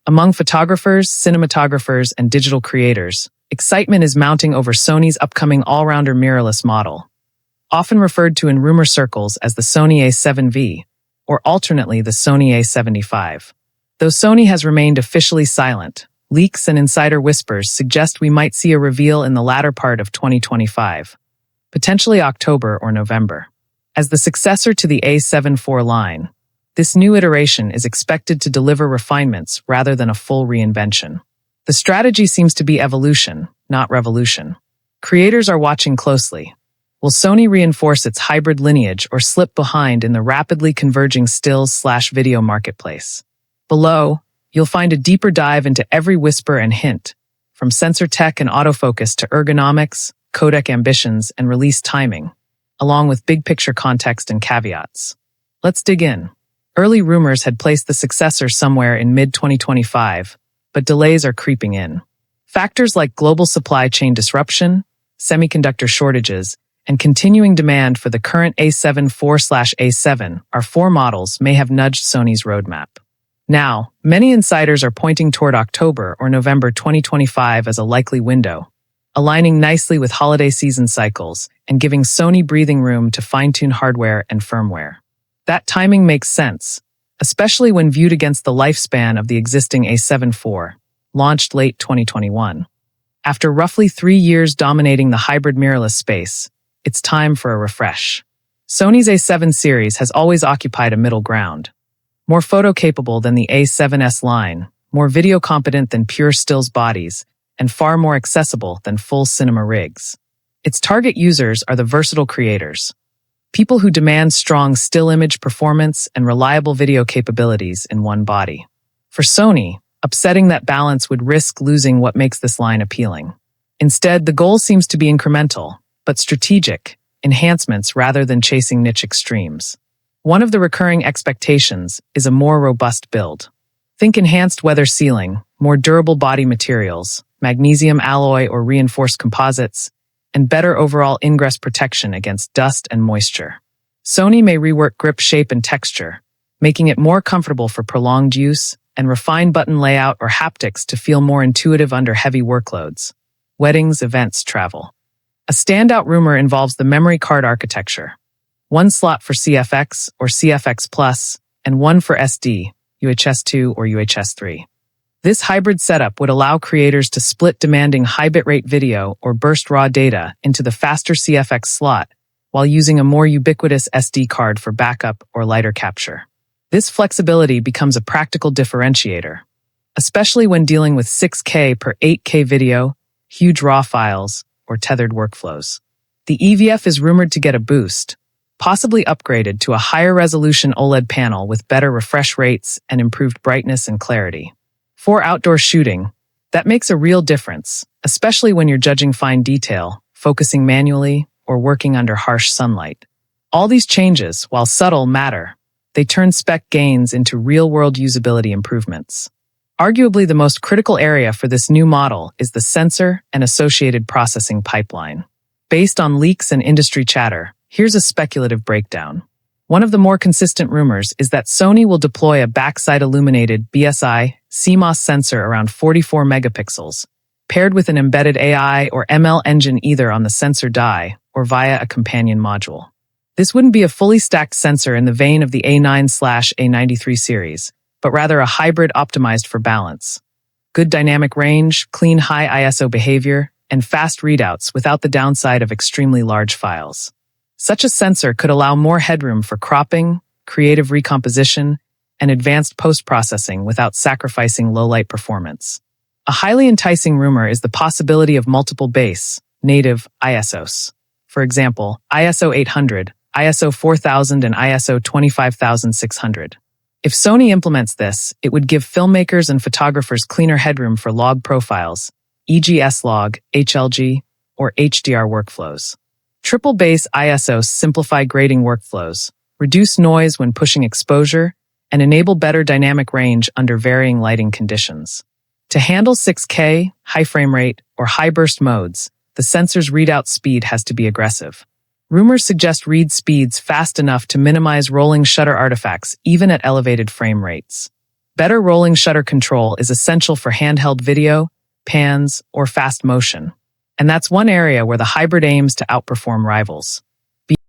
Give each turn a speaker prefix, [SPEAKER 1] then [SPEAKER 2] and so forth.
[SPEAKER 1] Among photographers, cinematographers, and digital creators, excitement is mounting over Sony's upcoming all-rounder mirrorless model, often referred to in rumor circles as the Sony A7V, or alternately the Sony A7V. Though Sony has remained officially silent, leaks and insider whispers suggest we might see a reveal in the latter part of 2025, potentially October or November. As the successor to the A7 IV line, this new iteration is expected to deliver refinements rather than a full reinvention. The strategy seems to be evolution, not revolution. Creators are watching closely. Will Sony reinforce its hybrid lineage or slip behind in the rapidly converging stills/video marketplace? Below, you'll find a deeper dive into every whisper and hint, from sensor tech and autofocus to ergonomics, codec ambitions, and release timing, along with big-picture context and caveats. Let's dig in. Early rumors had placed the successor somewhere in mid-2025, but delays are creeping in. Factors like global supply chain disruption, semiconductor shortages, and continuing demand for the current A7 IV/A7 R4 models may have nudged Sony's roadmap. Now, many insiders are pointing toward October or November 2025 as a likely window, aligning nicely with holiday season cycles and giving Sony breathing room to fine-tune hardware and firmware. That timing makes sense, especially when viewed against the lifespan of the existing A7 IV, launched late 2021. After roughly 3 years dominating the hybrid mirrorless space, it's time for a refresh. Sony's A7 series has always occupied a middle ground. More photo-capable than the A7S line, more video-competent than pure stills bodies, and far more accessible than full cinema rigs. Its target users are the versatile creators, people who demand strong still image performance and reliable video capabilities in one body. For Sony, upsetting that balance would risk losing what makes this line appealing. Instead, the goal seems to be incremental, but strategic, enhancements rather than chasing niche extremes. One of the recurring expectations is a more robust build. Think enhanced weather sealing, more durable body materials, magnesium alloy or reinforced composites, and better overall ingress protection against dust and moisture. Sony may rework grip shape and texture, making it more comfortable for prolonged use, and refine button layout or haptics to feel more intuitive under heavy workloads. Weddings, events, travel. A standout rumor involves the memory card architecture. One slot for CFX or CFX Plus, and one for SD, UHS-2 or UHS-3. This hybrid setup would allow creators to split demanding high bitrate video or burst raw data into the faster CFX slot while using a more ubiquitous SD card for backup or lighter capture. This flexibility becomes a practical differentiator, especially when dealing with 6K per 8K video, huge raw files, or tethered workflows. The EVF is rumored to get a boost, possibly upgraded to a higher resolution OLED panel with better refresh rates and improved brightness and clarity. For outdoor shooting, that makes a real difference, especially when you're judging fine detail, focusing manually, or working under harsh sunlight. All these changes, while subtle, matter. They turn spec gains into real-world usability improvements. Arguably the most critical area for this new model is the sensor and associated processing pipeline. Based on leaks and industry chatter, here's a speculative breakdown. One of the more consistent rumors is that Sony will deploy a backside-illuminated BSI CMOS sensor around 44 megapixels, paired with an embedded AI or ML engine either on the sensor die or via a companion module. This wouldn't be a fully stacked sensor in the vein of the A9/A93 series, but rather a hybrid optimized for balance. Good dynamic range, clean high ISO behavior, and fast readouts without the downside of extremely large files. Such a sensor could allow more headroom for cropping, creative recomposition, and advanced post-processing without sacrificing low-light performance. A highly enticing rumor is the possibility of multiple base, native ISOs. For example, ISO 800, ISO 4000, and ISO 25600. If Sony implements this, it would give filmmakers and photographers cleaner headroom for log profiles, e.g. S-Log, HLG, or HDR workflows. Triple base ISOs simplify grading workflows, reduce noise when pushing exposure, and enable better dynamic range under varying lighting conditions. To handle 6K, high frame rate, or high burst modes, the sensor's readout speed has to be aggressive. Rumors suggest read speeds fast enough to minimize rolling shutter artifacts even at elevated frame rates. Better rolling shutter control is essential for handheld video, pans, or fast motion. And that's one area where the hybrid aims to outperform rivals.